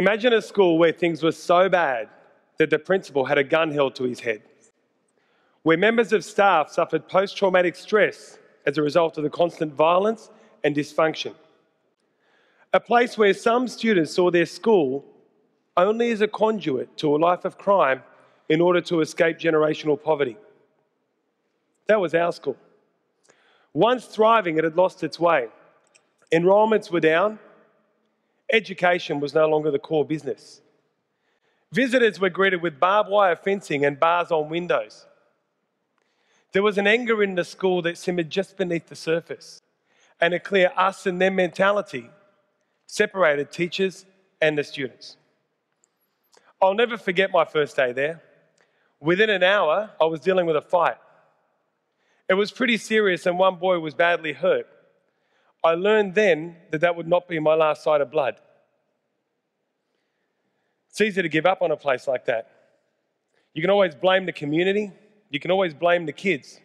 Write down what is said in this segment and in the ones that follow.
Imagine a school where things were so bad that the principal had a gun held to his head, where members of staff suffered post-traumatic stress as a result of the constant violence and dysfunction. A place where some students saw their school only as a conduit to a life of crime in order to escape generational poverty. That was our school. Once thriving, it had lost its way. Enrolments were down. Education was no longer the core business. Visitors were greeted with barbed wire fencing and bars on windows. There was an anger in the school that simmered just beneath the surface, and a clear us and them mentality separated teachers and the students. I'll never forget my first day there. Within an hour, I was dealing with a fight. It was pretty serious and one boy was badly hurt. I learned then that that would not be my last sight of blood. It's easy to give up on a place like that. You can always blame the community. You can always blame the kids.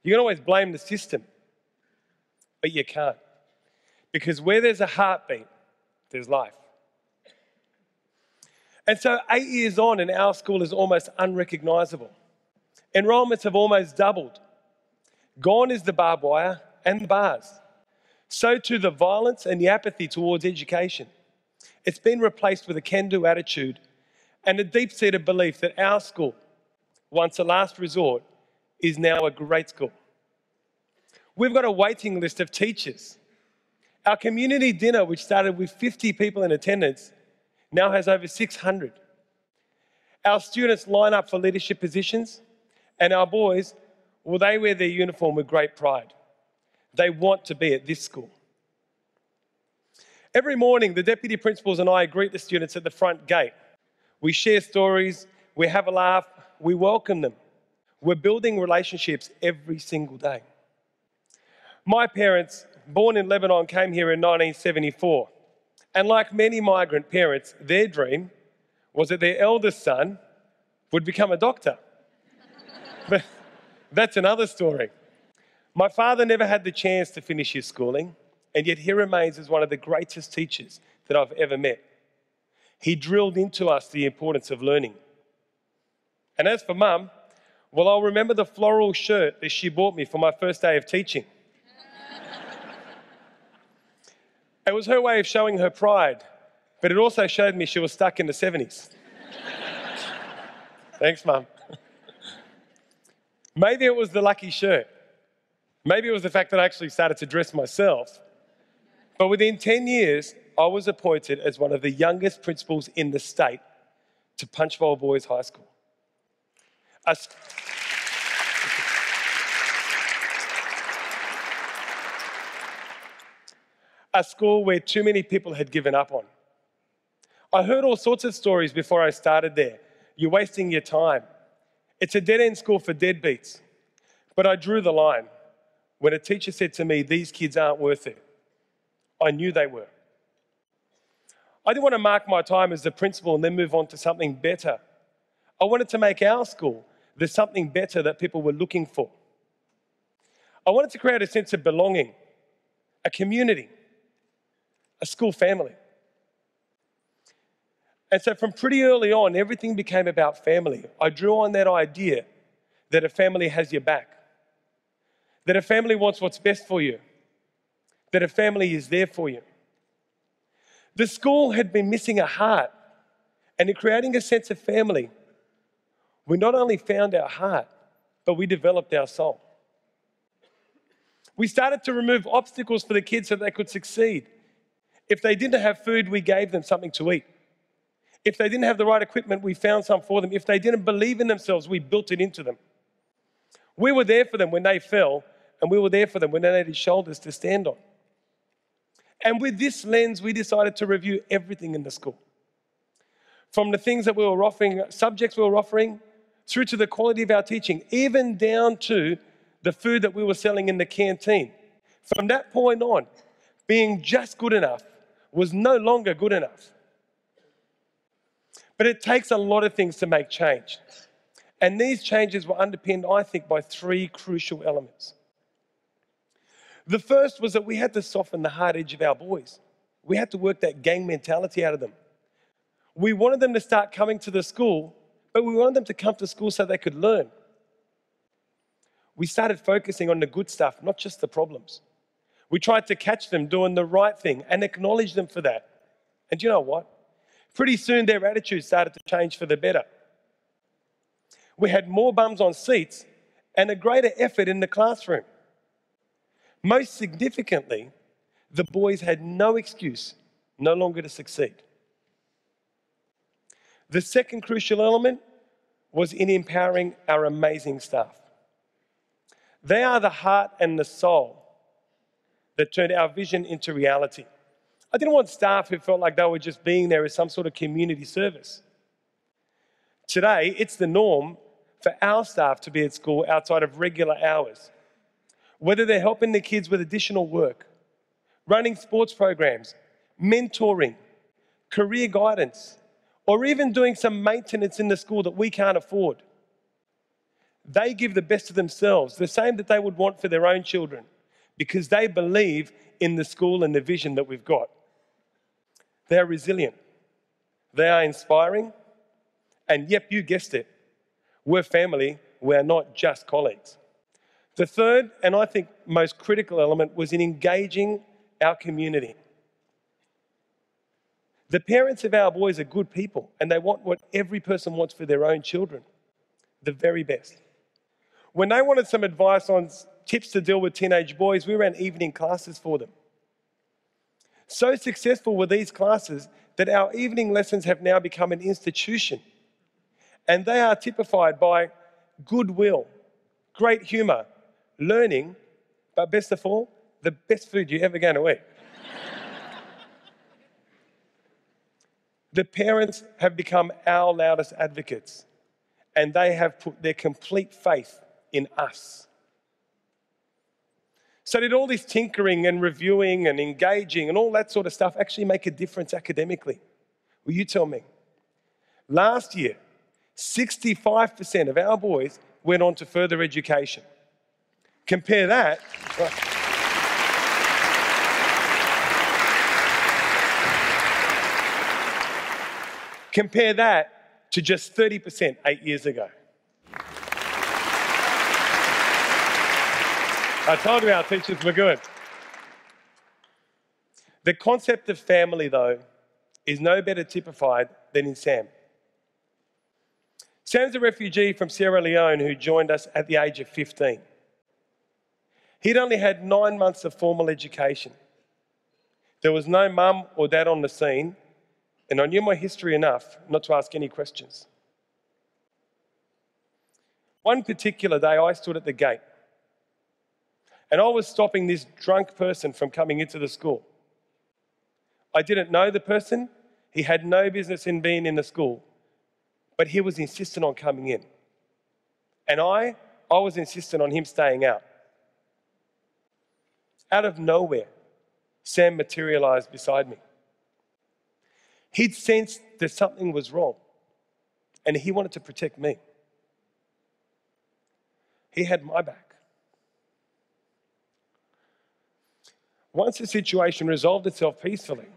You can always blame the system. But you can't. Because where there's a heartbeat, there's life. And so 8 years on, and our school is almost unrecognisable. Enrolments have almost doubled. Gone is the barbed wire and the bars. So too the violence and the apathy towards education. It's been replaced with a can-do attitude and a deep-seated belief that our school, once a last resort, is now a great school. We've got a waiting list of teachers. Our community dinner, which started with 50 people in attendance, now has over 600. Our students line up for leadership positions, and our boys, well, they wear their uniform with great pride. They want to be at this school. Every morning, the deputy principals and I greet the students at the front gate. We share stories, we have a laugh, we welcome them. We're building relationships every single day. My parents, born in Lebanon, came here in 1974. And like many migrant parents, their dream was that their eldest son would become a doctor. But that's another story. My father never had the chance to finish his schooling, and yet he remains as one of the greatest teachers that I've ever met. He drilled into us the importance of learning. And as for Mum, well, I'll remember the floral shirt that she bought me for my first day of teaching. It was her way of showing her pride, but it also showed me she was stuck in the 70s. Thanks, Mum. Maybe it was the lucky shirt. Maybe it was the fact that I actually started to dress myself. But within 10 years, I was appointed as one of the youngest principals in the state to Punchbowl Boys High School. A school where too many people had given up on. I heard all sorts of stories before I started there. You're wasting your time. It's a dead-end school for deadbeats. But I drew the line when a teacher said to me, "These kids aren't worth it." I knew they were. I didn't want to mark my time as the principal and then move on to something better. I wanted to make our school the something better that people were looking for. I wanted to create a sense of belonging, a community, a school family. And so from pretty early on, everything became about family. I drew on that idea that a family has your back, that a family wants what's best for you, that a family is there for you. The school had been missing a heart, and in creating a sense of family, we not only found our heart, but we developed our soul. We started to remove obstacles for the kids so they could succeed. If they didn't have food, we gave them something to eat. If they didn't have the right equipment, we found some for them. If they didn't believe in themselves, we built it into them. We were there for them when they fell, and we were there for them when they needed shoulders to stand on. And with this lens, we decided to review everything in the school. From the things that we were offering, subjects we were offering, through to the quality of our teaching, even down to the food that we were selling in the canteen. From that point on, being just good enough was no longer good enough. But it takes a lot of things to make change. And these changes were underpinned, I think, by three crucial elements. The first was that we had to soften the hard edge of our boys. We had to work that gang mentality out of them. We wanted them to start coming to the school, but we wanted them to come to school so they could learn. We started focusing on the good stuff, not just the problems. We tried to catch them doing the right thing and acknowledge them for that. And you know what? Pretty soon their attitude started to change for the better. We had more bums on seats and a greater effort in the classroom. Most significantly, the boys had no excuse no longer to succeed. The second crucial element was in empowering our amazing staff. They are the heart and the soul that turned our vision into reality. I didn't want staff who felt like they were just being there as some sort of community service. Today, it's the norm for our staff to be at school outside of regular hours. Whether they're helping the kids with additional work, running sports programs, mentoring, career guidance, or even doing some maintenance in the school that we can't afford. They give the best of themselves, the same that they would want for their own children, because they believe in the school and the vision that we've got. They are resilient. They are inspiring. And yep, you guessed it, we're family, we're not just colleagues. The third, and I think most critical element, was in engaging our community. The parents of our boys are good people, and they want what every person wants for their own children, the very best. When they wanted some advice on tips to deal with teenage boys, we ran evening classes for them. So successful were these classes that our evening lessons have now become an institution. And they are typified by goodwill, great humour, learning, but best of all, the best food you're ever going to eat. The parents have become our loudest advocates, and they have put their complete faith in us. So did all this tinkering and reviewing and engaging and all that sort of stuff actually make a difference academically? Well, you tell me. Last year, 65% of our boys went on to further education. Compare that. Compare that to just 30% 8 years ago. I told you our teachers were good. The concept of family, though, is no better typified than in Sam. Sam's a refugee from Sierra Leone who joined us at the age of 15. He'd only had 9 months of formal education. There was no mum or dad on the scene, and I knew my history enough not to ask any questions. One particular day, I stood at the gate, and I was stopping this drunk person from coming into the school. I didn't know the person. He had no business in being in the school, but he was insistent on coming in. And I was insistent on him staying out. Out of nowhere, Sam materialised beside me. He'd sensed that something was wrong, and he wanted to protect me. He had my back. Once the situation resolved itself peacefully,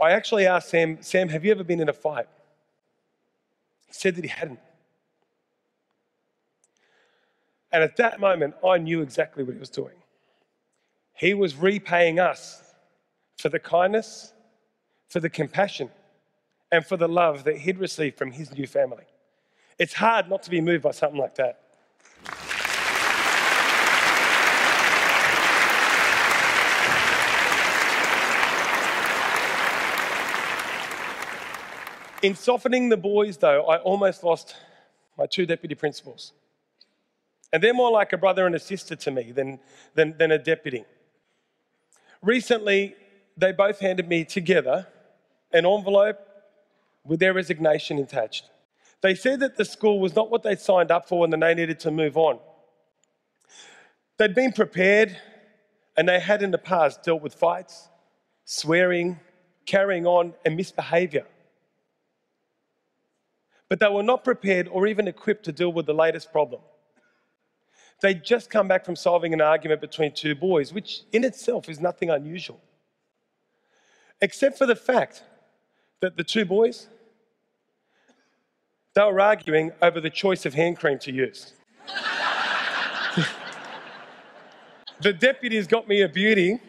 I actually asked Sam, have you ever been in a fight? He said that he hadn't. And at that moment, I knew exactly what he was doing. He was repaying us for the kindness, for the compassion, and for the love that he'd received from his new family. It's hard not to be moved by something like that. In softening the boys, though, I almost lost my 2 deputy principals. And they're more like a brother and a sister to me than a deputy. Recently, they both handed me together an envelope with their resignation attached. They said that the school was not what they'd signed up for and that they needed to move on. They'd been prepared, and they had in the past dealt with fights, swearing, carrying on, and misbehaviour. But they were not prepared or even equipped to deal with the latest problem. They'd just come back from solving an argument between 2 boys, which in itself is nothing unusual. except for the fact that the two boys, they were arguing over the choice of hand cream to use. The deputies got me a beauty,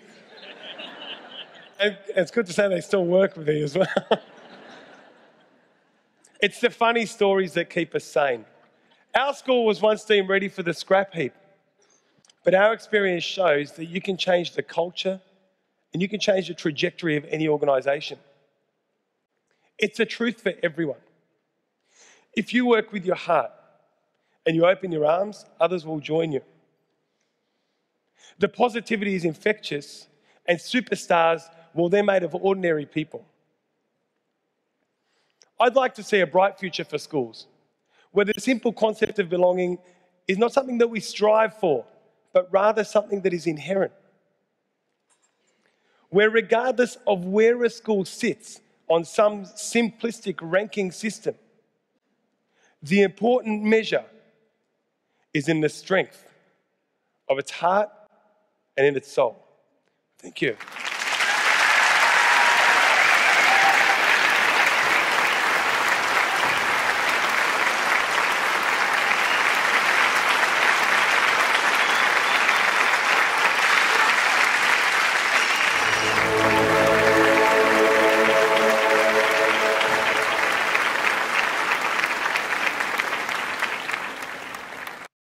and it's good to say they still work with me as well. It's the funny stories that keep us sane. Our school was once deemed ready for the scrap heap, but our experience shows that you can change the culture and you can change the trajectory of any organisation. It's a truth for everyone. If you work with your heart and you open your arms, others will join you. The positivity is infectious, and superstars, well, they're made of ordinary people. I'd like to see a bright future for schools, where the simple concept of belonging is not something that we strive for, but rather something that is inherent. Where regardless of where a school sits on some simplistic ranking system, the important measure is in the strength of its heart and in its soul. Thank you.